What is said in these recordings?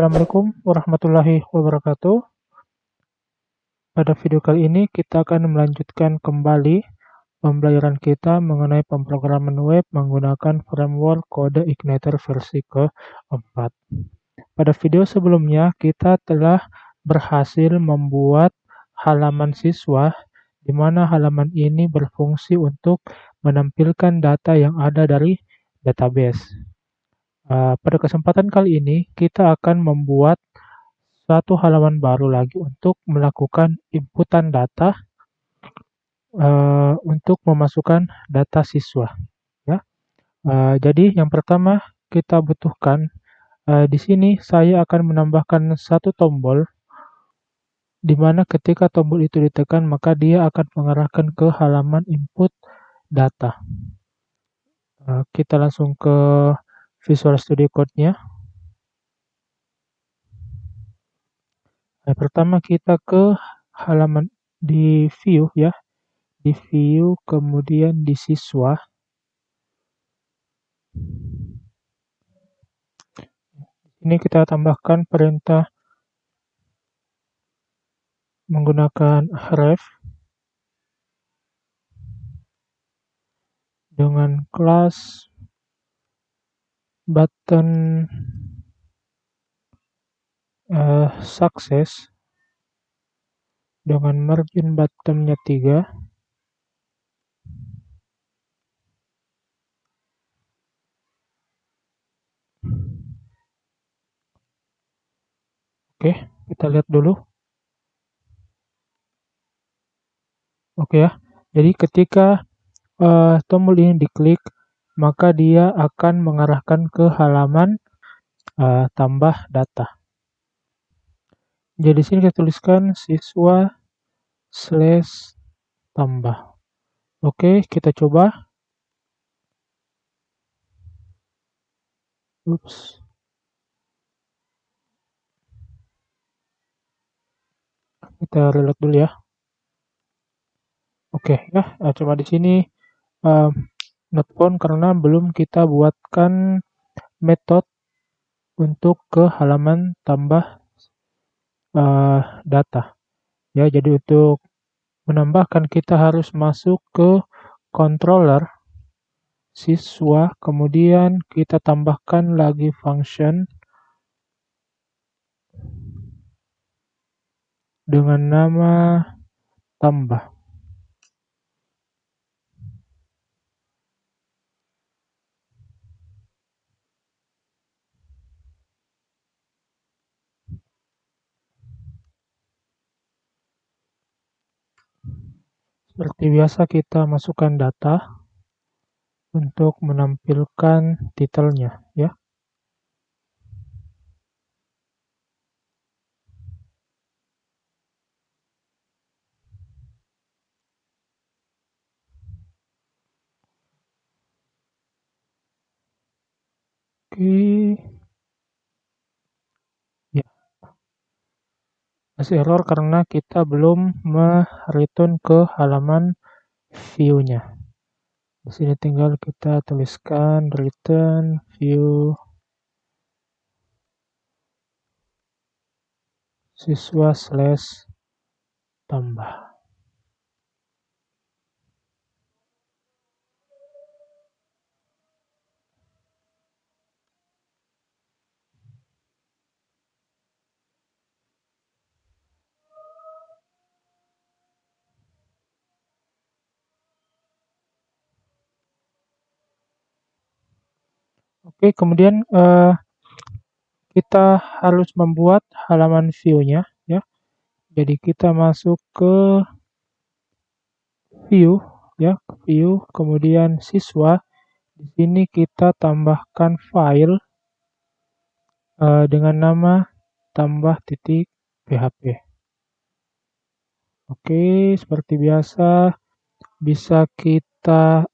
Assalamualaikum warahmatullahi wabarakatuh. Pada video kali ini kita akan melanjutkan kembali pembelajaran kita mengenai pemrograman web menggunakan framework kode Igniter versi keempat. Pada video sebelumnya kita telah berhasil membuat halaman siswa di mana halaman ini berfungsi untuk menampilkan data yang ada dari database. Pada kesempatan kali ini kita akan membuat satu halaman baru lagi untuk melakukan inputan data untuk memasukkan data siswa. Ya. Jadi yang pertama kita butuhkan di sini saya akan menambahkan satu tombol di mana ketika tombol itu ditekan maka dia akan mengarahkan ke halaman input data. Kita langsung ke Visual Studio Code-nya. Pertama kita ke halaman di view ya, di view kemudian di siswa. Ini kita tambahkan perintah menggunakan ref dengan kelas button success dengan margin bottomnya 3. Oke, kita lihat dulu. Oke ya, jadi ketika tombol ini diklik maka dia akan mengarahkan ke halaman tambah data. Jadi di sini kita tuliskan siswa / tambah. Oke, kita coba. Kita reload dulu ya. Oke ya, coba di sini not found karena belum kita buatkan metode untuk ke halaman tambah data. Ya, jadi untuk menambahkan kita harus masuk ke controller siswa, kemudian kita tambahkan lagi function dengan nama tambah. Seperti biasa kita masukkan data untuk menampilkan titelnya ya. Oke. Ya. Masih error karena kita belum mereturn ke halaman view-nya. Di sini tinggal kita tuliskan return view siswa / tambah. Oke, kemudian kita harus membuat halaman view-nya ya. Jadi kita masuk ke view ya, view kemudian siswa. Di sini kita tambahkan file dengan nama tambah.php. Oke, seperti biasa bisa kita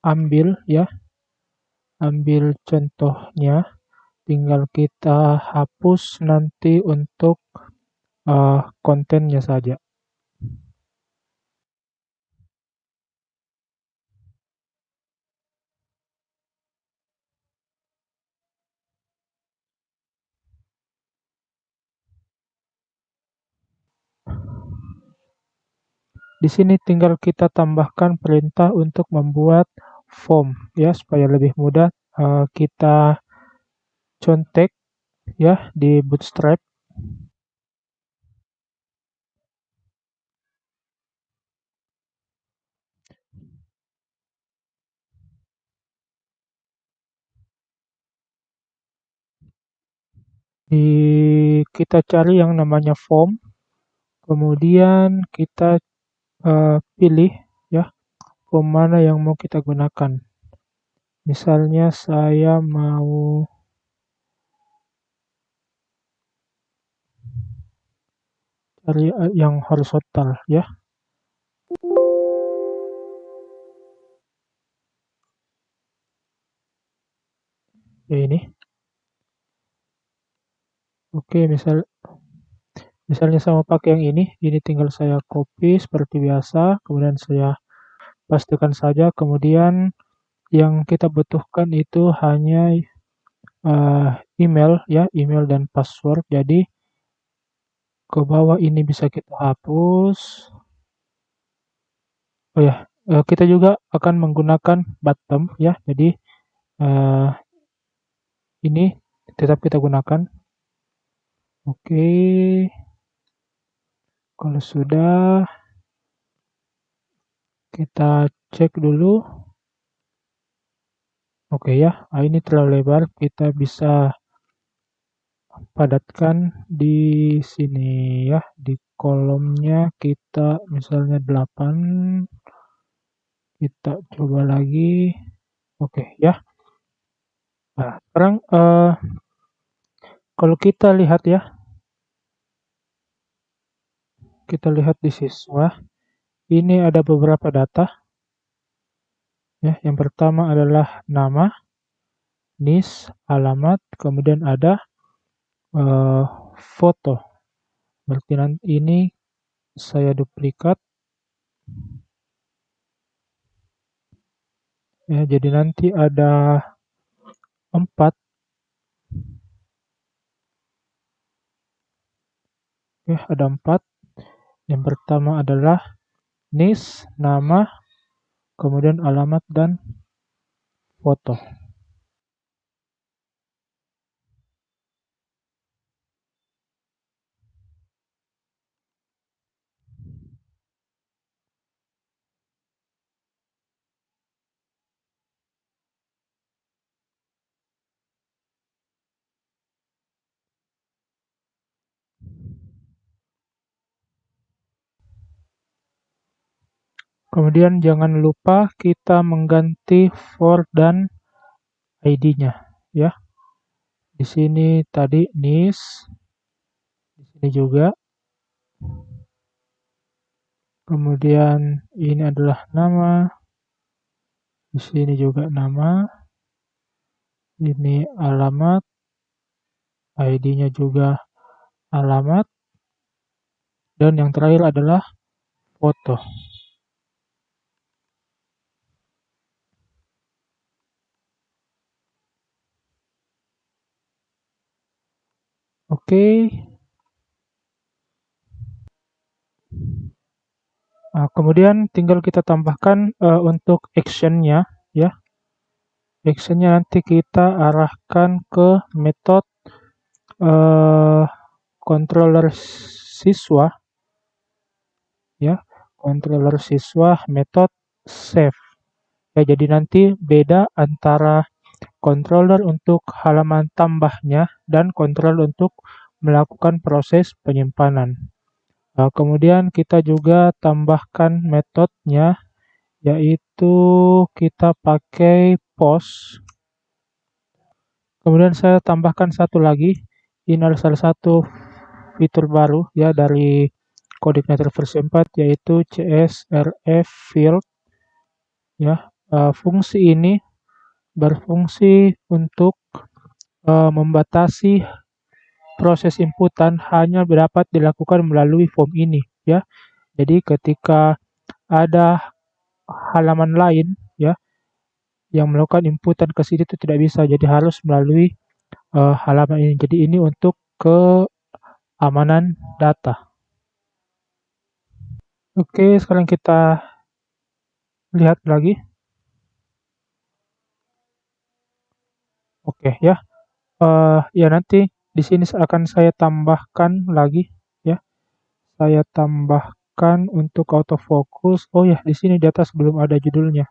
ambil ya, ambil contohnya, tinggal kita hapus nanti untuk kontennya saja. Di sini tinggal kita tambahkan perintah untuk membuat form ya, supaya lebih mudah kita contek ya di Bootstrap. Kita cari yang namanya form, kemudian kita pilih ya form mana yang mau kita gunakan. Misalnya saya mau cari yang horizontal ya. Ya ini. Oke, misalnya saya mau pakai yang ini tinggal saya copy seperti biasa, kemudian saya pastikan saja, kemudian yang kita butuhkan itu hanya email ya, email dan password. Jadi ke bawah ini bisa kita hapus. Oh ya, kita juga akan menggunakan bottom ya. Jadi ini tetap kita gunakan. Oke, kalau sudah kita cek dulu. Oke ya, ini terlalu lebar, kita bisa padatkan di sini ya, di kolomnya kita misalnya 8. Kita coba lagi. Oke ya. Nah, sekarang kalau kita lihat ya, kita lihat di siswa, ini ada beberapa data ya. Yang pertama adalah nama, NIS, alamat, kemudian ada foto. Berarti nanti ini saya duplikat ya, jadi nanti ada 4 ya, ada 4. Yang pertama adalah NIS, nama, kemudian alamat dan foto. Kemudian jangan lupa kita mengganti for dan ID-nya ya. Di sini tadi NIS, di sini juga. Kemudian ini adalah nama. Di sini juga nama. Ini alamat. ID-nya juga alamat. Dan yang terakhir adalah foto. Oke. Nah, kemudian tinggal kita tambahkan untuk action-nya ya. Action-nya nanti kita arahkan ke metode controller siswa ya. Controller siswa metode save. Ya, jadi nanti beda antara controller untuk halaman tambahnya dan controller untuk melakukan proses penyimpanan. Kemudian kita juga tambahkan metodenya, yaitu kita pakai post. Kemudian saya tambahkan satu lagi, ini adalah salah satu fitur baru ya dari CodeIgniter versi 4, yaitu CSRF field ya. Fungsi ini berfungsi untuk membatasi proses inputan hanya dapat dilakukan melalui form ini ya. Jadi ketika ada halaman lain ya yang melakukan inputan ke sini itu tidak bisa, jadi harus melalui halaman ini. Jadi ini untuk keamanan data. Oke, sekarang kita lihat lagi. Oke ya, ya nanti di sini akan saya tambahkan lagi ya, saya tambahkan untuk autofocus. Oh ya, di sini di atas belum ada judulnya.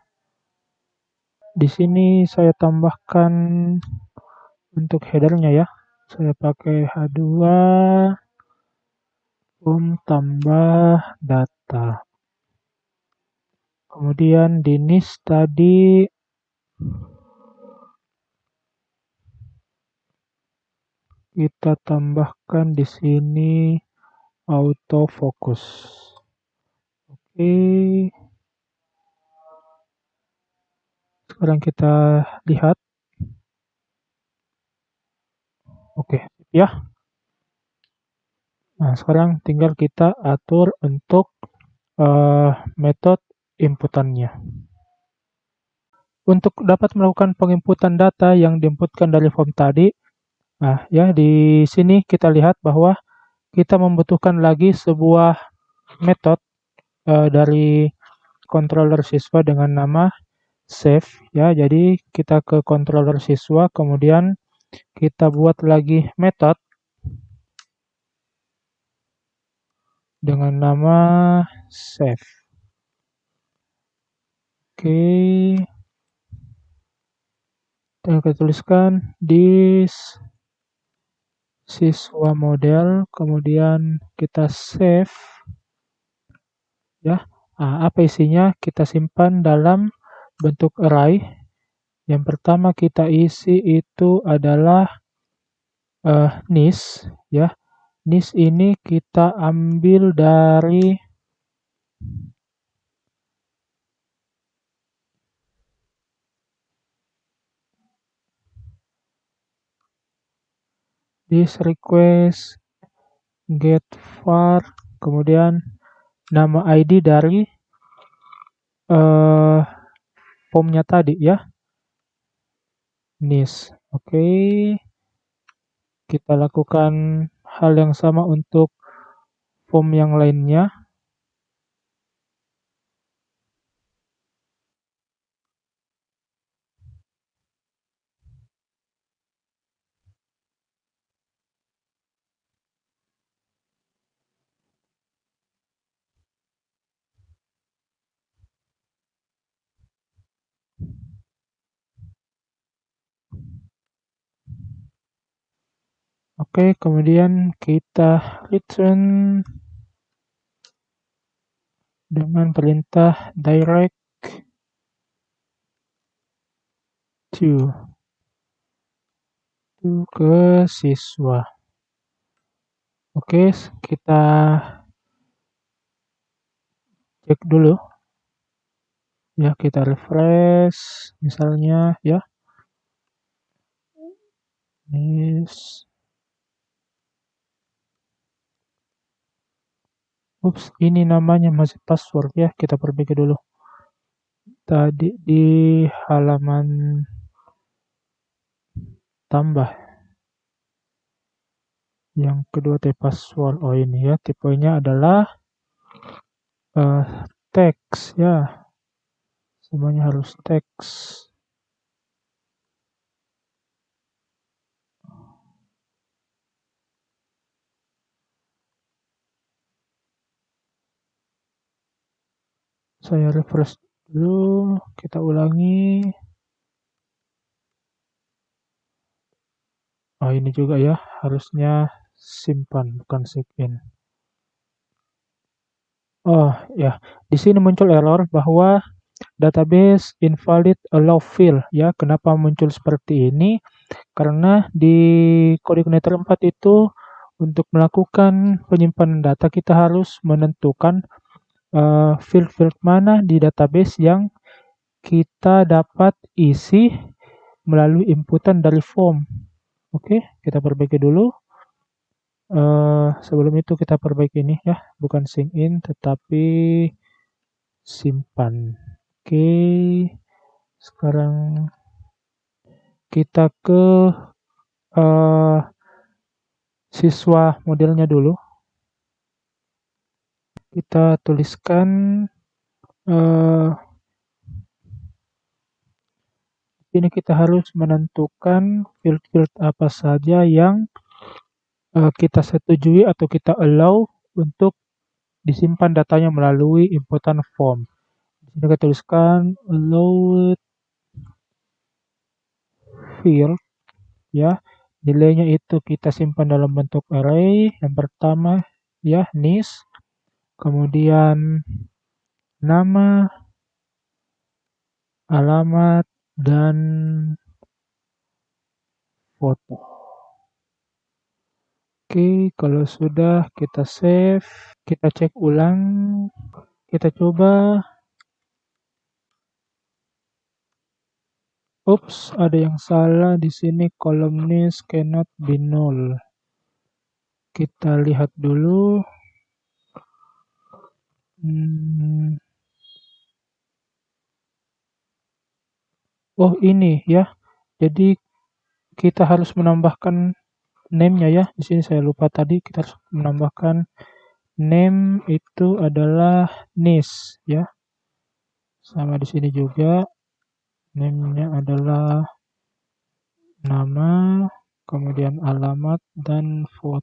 Di sini saya tambahkan untuk header-nya ya. Saya pakai H2 tambah data. Kemudian di NIS tadi kita tambahkan di sini autofocus. Oke. Sekarang kita lihat. Oke, ya. Nah, sekarang tinggal kita atur untuk metode inputannya. Untuk dapat melakukan penginputan data yang diinputkan dari form tadi, nah ya di sini kita lihat bahwa kita membutuhkan lagi sebuah metode dari controller siswa dengan nama save ya. Jadi kita ke controller siswa, kemudian kita buat lagi metode dengan nama save. Oke, kita tuliskan this siswa model, kemudian kita save ya. Nah, apa isinya? Kita simpan dalam bentuk array. Yang pertama kita isi itu adalah NIS ya. NIS ini kita ambil dari this request get var, kemudian nama ID dari formnya tadi ya, NIS. Oke, kita lakukan hal yang sama untuk form yang lainnya. Oke, kemudian kita return dengan perintah direct to ke siswa. Oke, kita cek dulu ya, kita refresh misalnya ya. Yes. Ups, ini namanya masih password ya, kita perbaiki dulu. Tadi di halaman tambah yang kedua tipe password. Oh ini ya, tipenya adalah teks ya, semuanya harus teks. Saya refresh dulu, kita ulangi. Oh ini juga ya, harusnya simpan bukan sign. Oh ya, di sini muncul error bahwa database invalid allow field ya. Kenapa muncul seperti ini? Karena di coordinator 4 itu untuk melakukan penyimpanan data kita harus menentukan field-field mana di database yang kita dapat isi melalui inputan dari form. Oke, kita perbaiki dulu. Sebelum itu kita perbaiki ini ya, bukan sync in tetapi simpan. Oke, sekarang kita ke siswa modelnya dulu. kita tuliskan ini kita harus menentukan field-field apa saja yang kita setujui atau kita allow untuk disimpan datanya melalui inputan form. Di sini kita tuliskan allowed field, ya. Nilainya itu kita simpan dalam bentuk array. Yang pertama ya nis, kemudian nama, alamat, dan foto. Oke, kalau sudah kita save, kita cek ulang, kita coba. Ups, ada yang salah di sini, columnist cannot be null. Kita lihat dulu. Oh, ini ya. Jadi kita harus menambahkan name-nya ya. Di sini saya lupa tadi, kita harus menambahkan name itu adalah nis ya. Sama di sini juga name-nya adalah nama, kemudian alamat dan foto.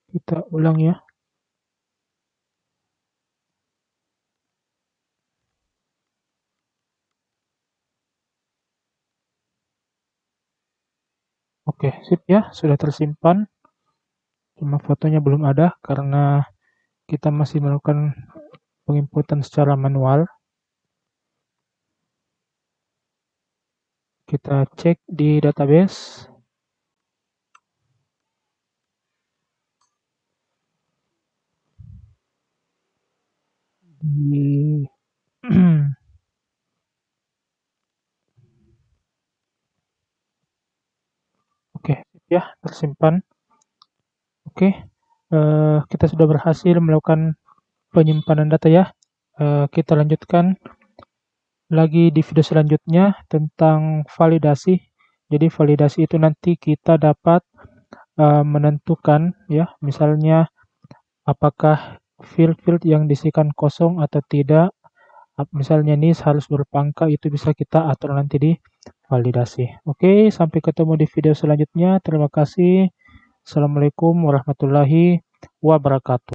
Kita ulang ya. Oke, sip ya, sudah tersimpan. Cuma fotonya belum ada karena kita masih melakukan penginputan secara manual. Kita cek di database. Oke, ya, tersimpan. Oke, kita sudah berhasil melakukan penyimpanan data ya. Kita lanjutkan lagi di video selanjutnya tentang validasi. Jadi validasi itu nanti kita dapat menentukan ya, misalnya apakah field-field yang diisikan kosong atau tidak. Misalnya nis harus berpangka, itu bisa kita atur nanti di validasi. Oke, sampai ketemu di video selanjutnya. Terima kasih. Assalamualaikum warahmatullahi wabarakatuh.